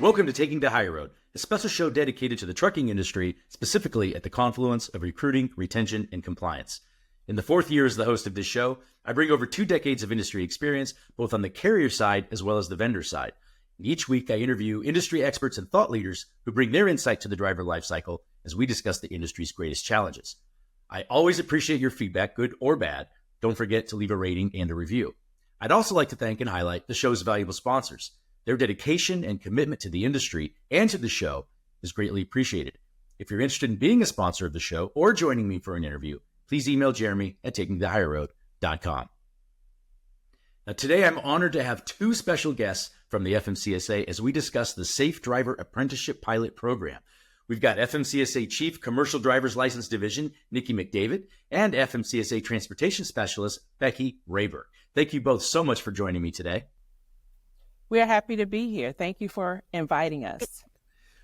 Welcome to Taking the High Road, a special show dedicated to the trucking industry, specifically at the confluence of recruiting, retention, and compliance. In the fourth year as the host of this show, I bring over 2 decades of industry experience, both on the carrier side as well as the vendor side. Each week, I interview industry experts and thought leaders who bring their insight to the driver lifecycle as we discuss the industry's greatest challenges. I always appreciate your feedback, good or bad. Don't forget to leave a rating and a review. I'd also like to thank and highlight the show's valuable sponsors. Their dedication and commitment to the industry and to the show is greatly appreciated. If you're interested in being a sponsor of the show or joining me for an interview, please email Jeremy at takingthehigherroad.com. Now, today, I'm honored to have 2 special guests from the FMCSA as we discuss the Safe Driver Apprenticeship Pilot Program. We've got FMCSA Chief Commercial Driver's License Division, Nikki McDavid, and FMCSA Transportation Specialist, Becky Rayberg. Thank you both so much for joining me today. We're happy to be here. Thank you for inviting us.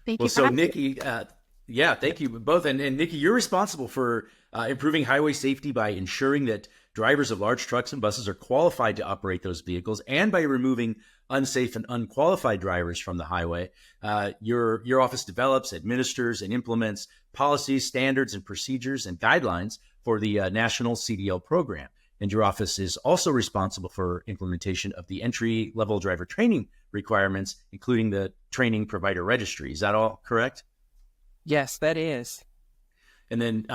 Thank you. So Nikki, thank you both. And Nikki, you're responsible for improving highway safety by ensuring that drivers of large trucks and buses are qualified to operate those vehicles, and by removing unsafe and unqualified drivers from the highway. Your office develops, administers, and implements policies, standards, and procedures and guidelines for the national CDL program. And your office is also responsible for implementation of the entry-level driver training requirements, including the training provider registry. Is that all correct? Yes, that is. And then,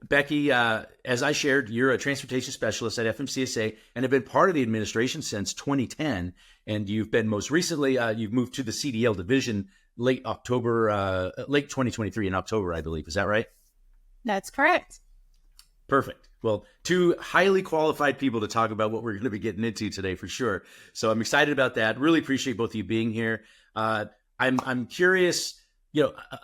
Becky, as I shared, you're a transportation specialist at FMCSA and have been part of the administration since 2010. And you've been most recently, you've moved to the CDL division late 2023 in October, I believe. Is that right? That's correct. Perfect. Well, 2 highly qualified people to talk about what we're going to be getting into today for sure. So I'm excited about that. Really appreciate both of you being here. I'm curious,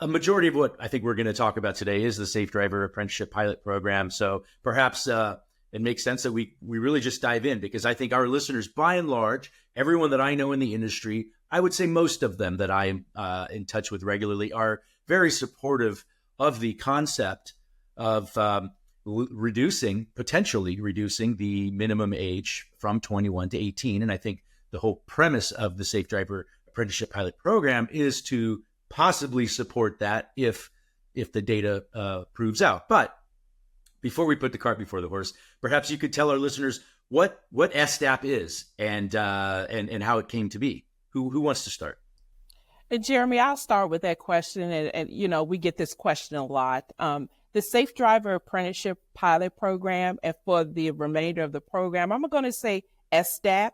a majority of what I think we're going to talk about today is the Safe Driver Apprenticeship Pilot Program. So perhaps it makes sense that we really just dive in, because I think our listeners, by and large, everyone that I know in the industry, I would say most of them that I am in touch with regularly, are very supportive of the concept of potentially reducing the minimum age from 21 to 18. And I think the whole premise of the Safe Driver Apprenticeship Pilot Program is to possibly support that if the data proves out. But before we put the cart before the horse, perhaps you could tell our listeners what SDAP is and how it came to be. Who wants to start? Jeremy, I'll start with that question. And we get this question a lot. The Safe Driver Apprenticeship Pilot Program, and for the remainder of the program, I'm going to say SDAP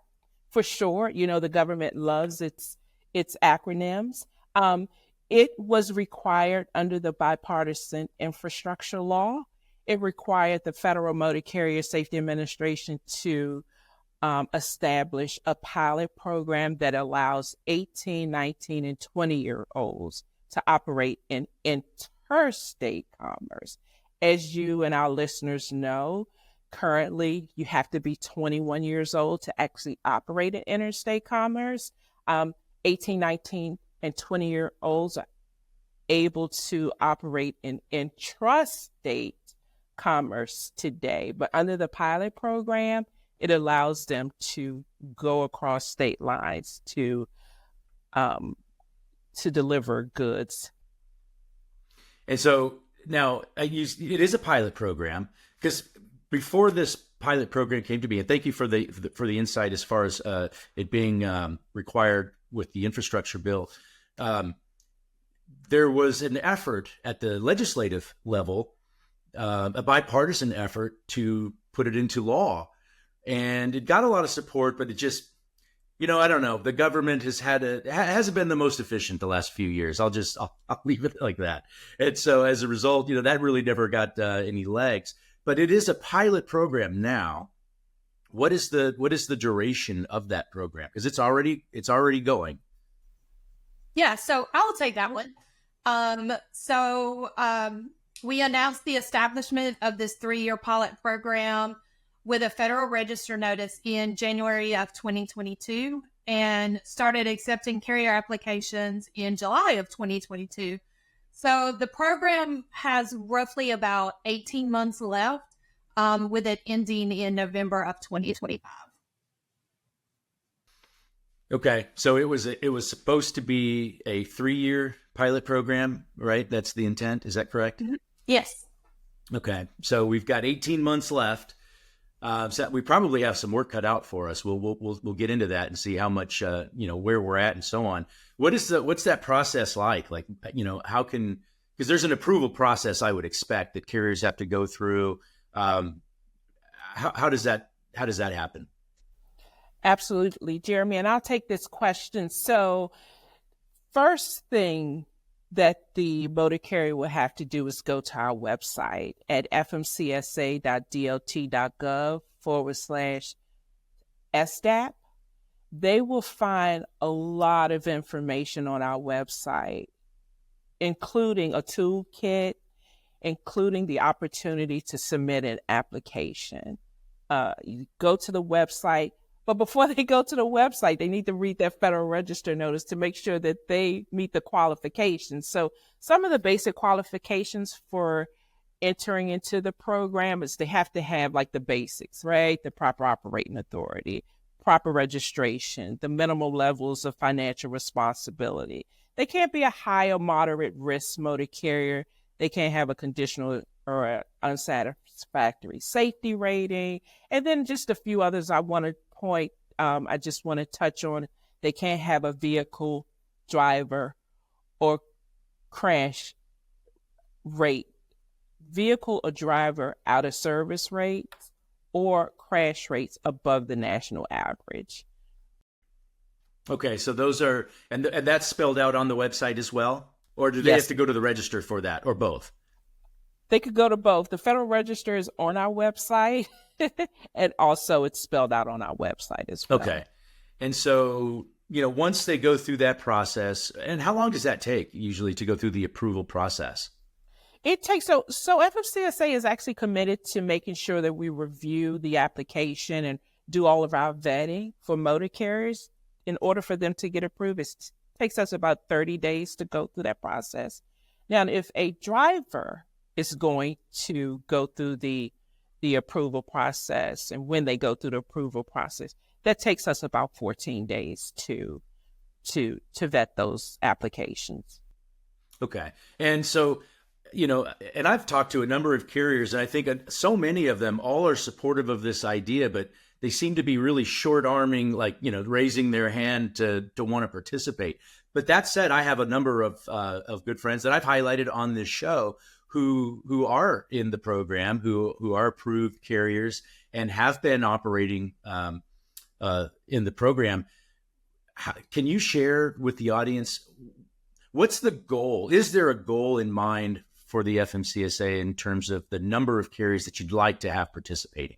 for short. The government loves its acronyms. It was required under the Bipartisan Infrastructure Law. It required the Federal Motor Carrier Safety Administration to establish a pilot program that allows 18, 19, and 20-year-olds to operate in interstate commerce. As you and our listeners know, currently you have to be 21 years old to actually operate in interstate commerce. 18, 19, and 20-year-olds are able to operate in intrastate commerce today. But under the pilot program, it allows them to go across state lines to deliver goods. And so now it is a pilot program, because before this pilot program came to be, and thank you for the insight as far as it being required with the infrastructure bill, there was an effort at the legislative level, a bipartisan effort to put it into law, and it got a lot of support, but it just, I don't know. The government hasn't been the most efficient the last few years. I'll leave it like that. And so as a result, that really never got any legs. But it is a pilot program now. What is the duration of that program? Because it's already going. Yeah, so I'll take that one. We announced the establishment of this 3-year pilot program with a Federal Register notice in January of 2022, and started accepting carrier applications in July of 2022. So the program has roughly about 18 months left, with it ending in November of 2025. Okay, so it was supposed to be a 3-year pilot program, right? That's the intent. Is that correct? Mhm. Yes. Okay, so we've got 18 months left. So we probably have some work cut out for us. We'll get into that and see how much where we're at and so on. What's that process like? Like how can, because there's an approval process I would expect that carriers have to go through. How does that happen? Absolutely, Jeremy. And I'll take this question. So, first thing that the motor carrier will have to do is go to our website at fmcsa.dot.gov/SDAP. They will find a lot of information on our website, including a toolkit, including the opportunity to submit an application. You go to the website, but before they go to the website, they need to read that Federal Register notice to make sure that they meet the qualifications. So some of the basic qualifications for entering into the program is they have to have like the basics, right? The proper operating authority, proper registration, the minimal levels of financial responsibility. They can't be a high or moderate risk motor carrier. They can't have a conditional or unsatisfactory safety rating. And then just a few others I want to point, I just want to touch on. They can't have a vehicle, driver, or crash rate, vehicle or driver out of service rates, or crash rates above the national average. Okay, so those are, and that's spelled out on the website as well? Or do they Yes. have to go to the register for that, or both? They could go to both. The Federal Register is on our website, and also it's spelled out on our website as well. Okay. And so, once they go through that process, and how long does that take usually to go through the approval process? It takes so FMCSA is actually committed to making sure that we review the application and do all of our vetting for motor carriers in order for them to get approved. It takes us about 30 days to go through that process. Now, if a driver is going to go through the approval process, and when they go through the approval process, that takes us about 14 days to vet those applications. Okay. And so, and I've talked to a number of carriers, and I think so many of them all are supportive of this idea, but they seem to be really short arming, like, raising their hand to want to participate. But that said, I have a number of good friends that I've highlighted on this show who are in the program, who are approved carriers and have been operating in the program. Can you share with the audience, what's the goal? Is there a goal in mind for the FMCSA in terms of the number of carriers that you'd like to have participating?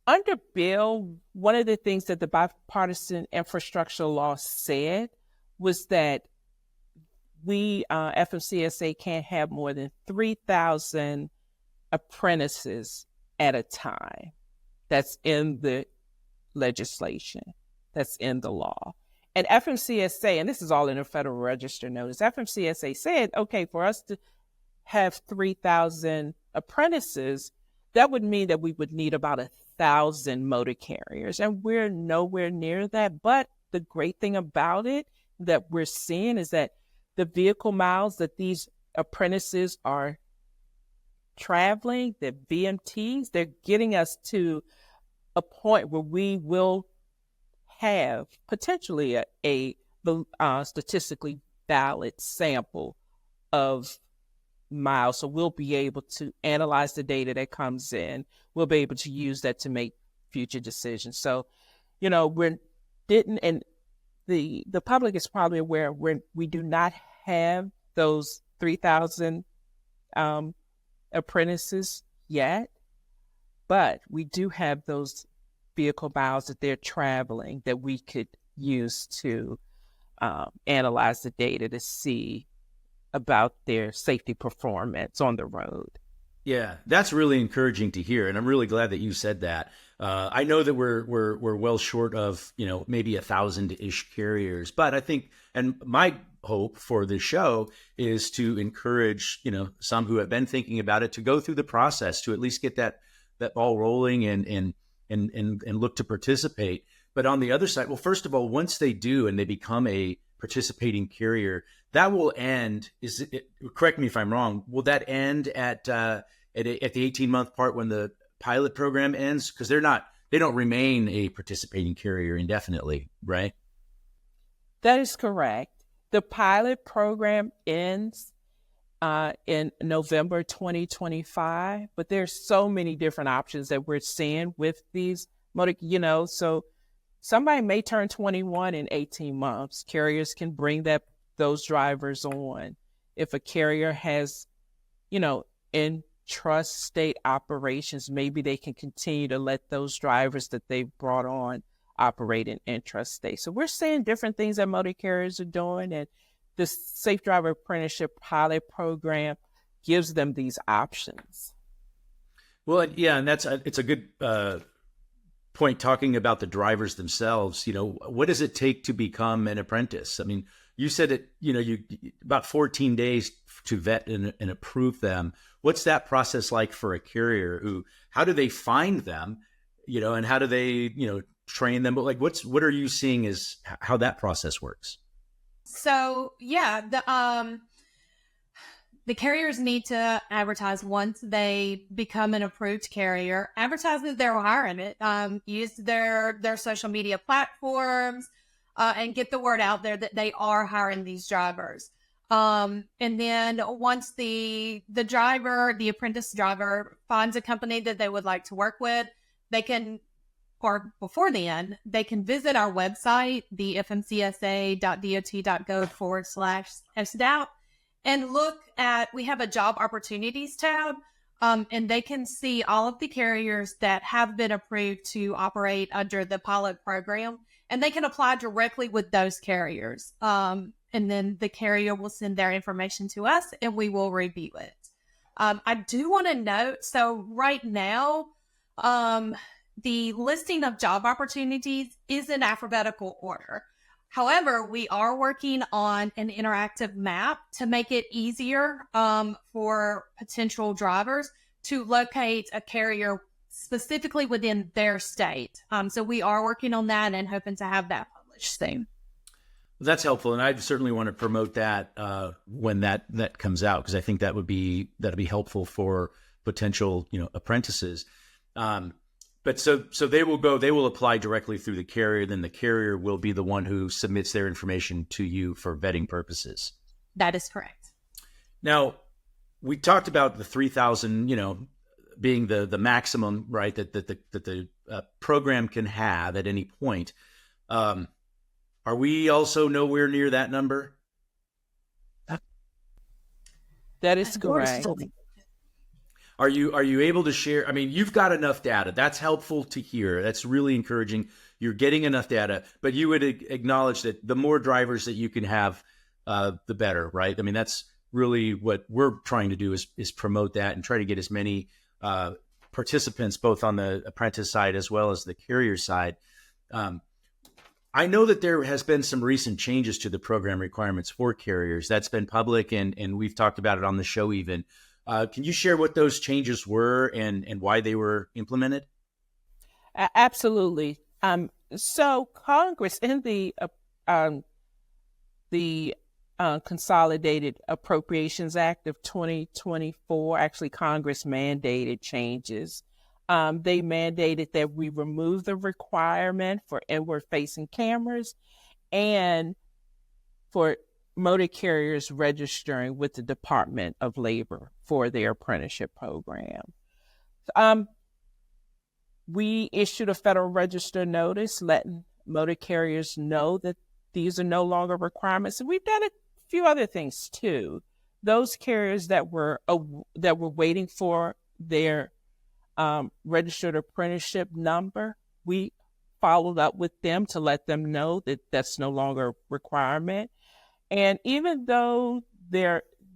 Under bill, one of the things that the bipartisan infrastructure law said was that we, FMCSA, can't have more than 3,000 apprentices at a time. That's in the legislation. That's in the law. And FMCSA, and this is all in a Federal Register notice, FMCSA said, okay, for us to have 3,000 apprentices, that would mean that we would need about 1,000 motor carriers. And we're nowhere near that. But the great thing about it that we're seeing is that the vehicle miles that these apprentices are traveling, the VMTs, they're getting us to a point where we will have potentially a statistically valid sample of miles. So we'll be able to analyze the data that comes in. We'll be able to use that to make future decisions. So, the public is probably aware we do not have those 3,000 apprentices yet, but we do have those vehicle miles that they're traveling that we could use to analyze the data to see about their safety performance on the road. Yeah, that's really encouraging to hear, and I'm really glad that you said that. I know that we're well short of maybe 1,000-ish carriers, but I think, and my hope for this show is to encourage some who have been thinking about it to go through the process to at least get that ball rolling and look to participate. But on the other side, well, first of all, once they do and they become a participating carrier, that will end. Correct me if I'm wrong? Will that end at the 18-month part when the pilot program ends? Because they don't remain a participating carrier indefinitely, right? That is correct. The pilot program ends in November 2025, but there's so many different options that we're seeing with these so somebody may turn 21 in 18 months. Carriers can bring those drivers on. If a carrier has, intrastate operations, maybe they can continue to let those drivers that they've brought on operate in intrastate. So we're seeing different things that motor carriers are doing, and the Safe Driver Apprenticeship pilot program gives them these options. Well, yeah, and it's a good point talking about the drivers themselves. What does it take to become an apprentice? I mean, you said it, you about 14 days to vet and approve them. What's that process like for a carrier? How do they find them? And how do they, train them? But like, what are you seeing is how that process works? So yeah, the carriers need to advertise once they become an approved carrier. Advertise that they're hiring it. Use their social media platforms and get the word out there that they are hiring these drivers. And then once the apprentice driver finds a company that they would like to work with, before then, they can visit our website, the fmcsa.dot.gov/SDAP, and we have a job opportunities tab, and they can see all of the carriers that have been approved to operate under the pilot program, and they can apply directly with those carriers. And then the carrier will send their information to us, and we will review it. I do want to note, so right now, the listing of job opportunities is in alphabetical order. However, we are working on an interactive map to make it easier for potential drivers to locate a carrier specifically within their state. So we are working on that and hoping to have that published soon. That's helpful, and I certainly want to promote that when that comes out, because I think that'll be helpful for potential apprentices. But so they will apply directly through the carrier. Then the carrier will be the one who submits their information to you for vetting purposes. That is correct. Now, we talked about the 3,000, being the maximum, right? That the program can have at any point. Are we also nowhere near that number? That is correct. Are you able to share? I mean, you've got enough data. That's helpful to hear. That's really encouraging. You're getting enough data, but you would acknowledge that the more drivers that you can have, the better, right? I mean, that's really what we're trying to do is promote that and try to get as many participants, both on the apprentice side as well as the carrier side. I know that there has been some recent changes to the program requirements for carriers. That's been public, and we've talked about it on the show even. Can you share what those changes were and why they were implemented? Absolutely. So Congress in the Consolidated Appropriations Act of 2024, actually Congress mandated changes. They mandated that we remove the requirement for inward-facing cameras and for motor carriers registering with the Department of Labor for their apprenticeship program. We issued a Federal Register notice letting motor carriers know that these are no longer requirements. And we've done a few other things too. Those carriers that were waiting for their registered apprenticeship number, we followed up with them to let them know that that's no longer a requirement. And even though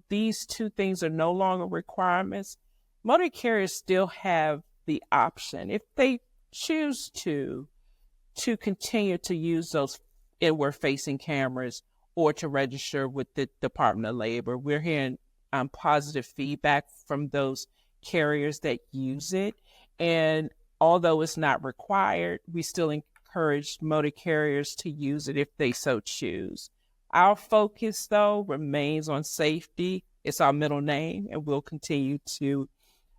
these two things are no longer requirements, motor carriers still have the option, if they choose to continue to use those inward-facing cameras or to register with the Department of Labor. We're hearing positive feedback from those carriers that use it. And although it's not required, we still encourage motor carriers to use it if they so choose. Our focus, though, remains on safety. It's our middle name, and we'll continue to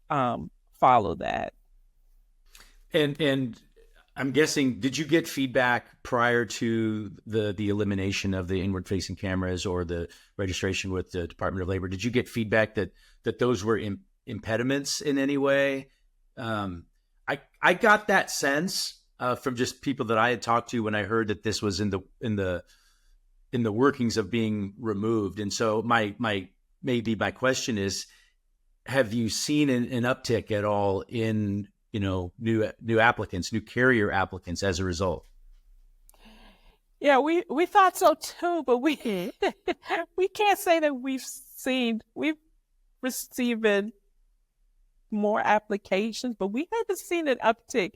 follow that. And I'm guessing, did you get feedback prior to the elimination of the inward-facing cameras or the registration with the Department of Labor? Did you get feedback that those were impediments in any way? I got that sense from just people that I had talked to when I heard that this was in the workings of being removed. And so my question is, have you seen an uptick at all in new applicants, new carrier applicants as a result? Yeah, we thought so too, but we can't say that we've received more applications, but we haven't seen an uptick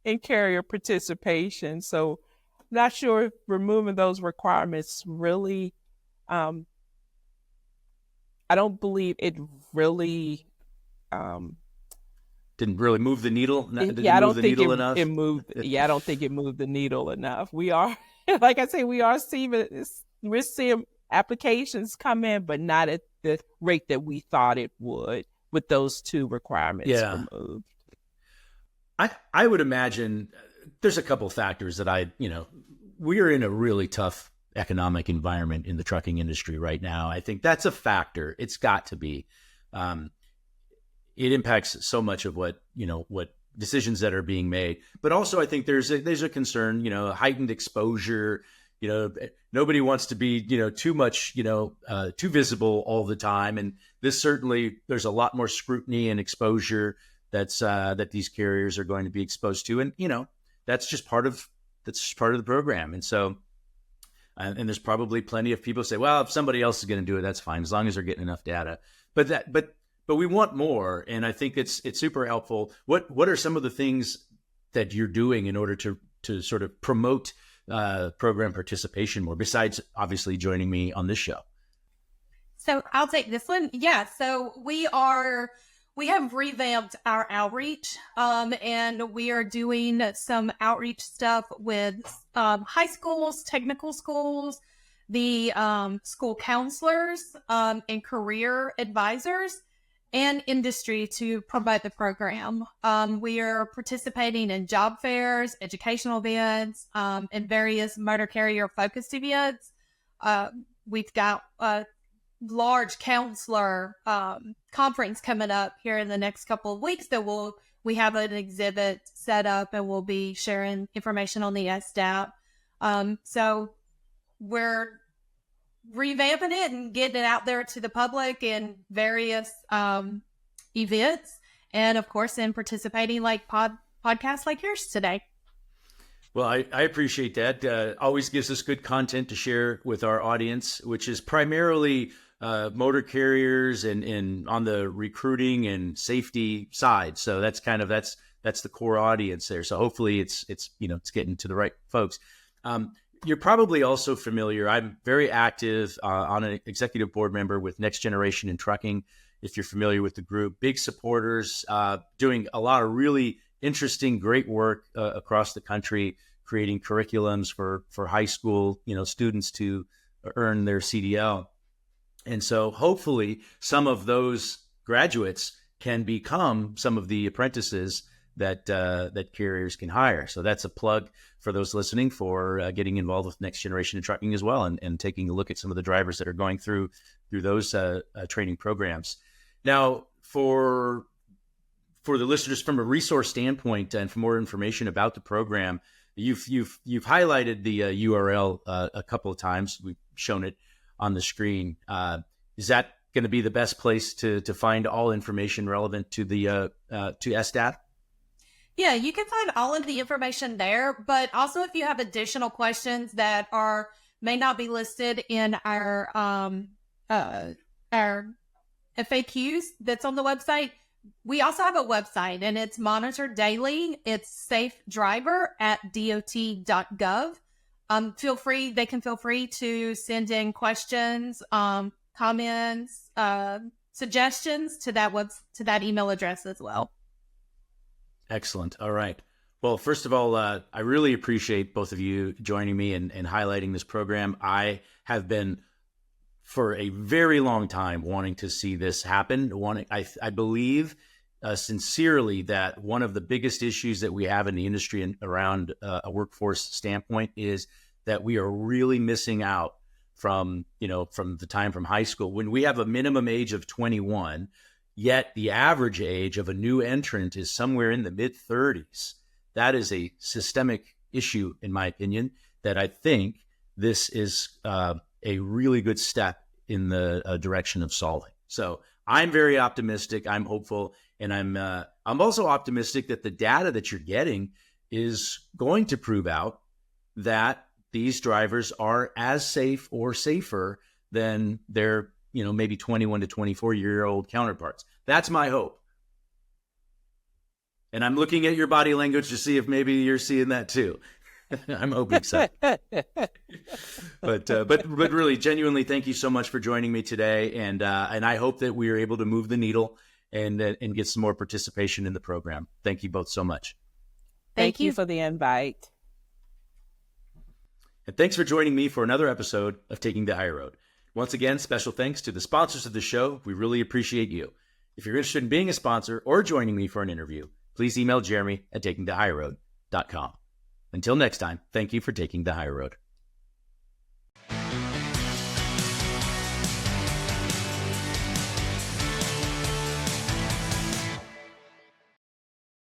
in carrier participation. So I'm not sure if removing those requirements really, I don't believe it really didn't really move the needle. I don't think it moved. Yeah, I don't think it moved the needle enough. We are, like I say, we're seeing applications come in, but not at the rate that we thought it would with those two requirements removed. I would imagine there's a couple factors that we are in a really tough economic environment in the trucking industry right now. I think that's a factor. It's got to be. It impacts so much of what decisions that are being made. But also I think there's a concern, heightened exposure. Nobody wants to be, too much, too visible all the time. And this certainly, there's a lot more scrutiny and exposure that these carriers are going to be exposed to. And, that's just part of the program. And so, and there's probably plenty of people say, well, if somebody else is going to do it, that's fine, as long as they're getting enough data. But we want more. And I think it's super helpful. What are some of the things that you're doing in order to sort of promote program participation more, besides obviously joining me on this show? So I'll take this one. Yeah. So we have revamped our outreach, and we are doing some outreach stuff with high schools, technical schools, the school counselors, and career advisors, and industry to promote the program. We are participating in job fairs, educational events, and various motor carrier focused events. We've got a large counselor conference coming up here in the next couple of weeks that we have an exhibit set up, and we'll be sharing information on the SDAP. So we're revamping it and getting it out there to the public in various events, and of course in participating like podcasts like yours today. Well, I appreciate that. Always gives us good content to share with our audience, which is primarily motor carriers and on the recruiting and safety side. So that's that's the core audience there. So hopefully it's getting to the right folks. You're probably also familiar. I'm very active on an executive board member with Next Generation in Trucking. If you're familiar with the group, big supporters, doing a lot of really interesting, great work across the country, creating curriculums for high school, students to earn their CDL. And so hopefully some of those graduates can become some of the apprentices that carriers can hire. So that's a plug for those listening for getting involved with Next Generation in Trucking as well, and taking a look at some of the drivers that are going through those training programs. Now, for the listeners, from a resource standpoint and for more information about the program, you've highlighted the URL a couple of times. We've shown it on the screen. Is that going to be the best place to find all information relevant to the to SDAT? Yeah, you can find all of the information there, but also if you have additional questions that may not be listed in our FAQs that's on the website, we also have a website, and it's monitored daily. It's safedriver@dot.gov. They can feel free to send in questions, comments, suggestions to that email address as well. Excellent. All right. Well, first of all, I really appreciate both of you joining me and highlighting this program. I have been for a very long time wanting to see this happen. I believe sincerely that one of the biggest issues that we have in the industry and around a workforce standpoint is that we are really missing out from the time from high school when we have a minimum age of 21, yet the average age of a new entrant is somewhere in the mid 30s. That is a systemic issue, in my opinion, that I think this is a really good step in the direction of solving. So I'm very optimistic. I'm hopeful, and I'm also optimistic that the data that you're getting is going to prove out that these drivers are as safe or safer than their maybe 21 to 24-year-old counterparts. That's my hope. And I'm looking at your body language to see if maybe you're seeing that too. I'm hoping so. But really, genuinely, thank you so much for joining me today. And I hope that we are able to move the needle and get some more participation in the program. Thank you both so much. Thank you for the invite. And thanks for joining me for another episode of Taking the High Road. Once again, special thanks to the sponsors of the show. We really appreciate you. If you're interested in being a sponsor or joining me for an interview, please email Jeremy at takingthehighroad.com. Until next time, thank you for taking the high road.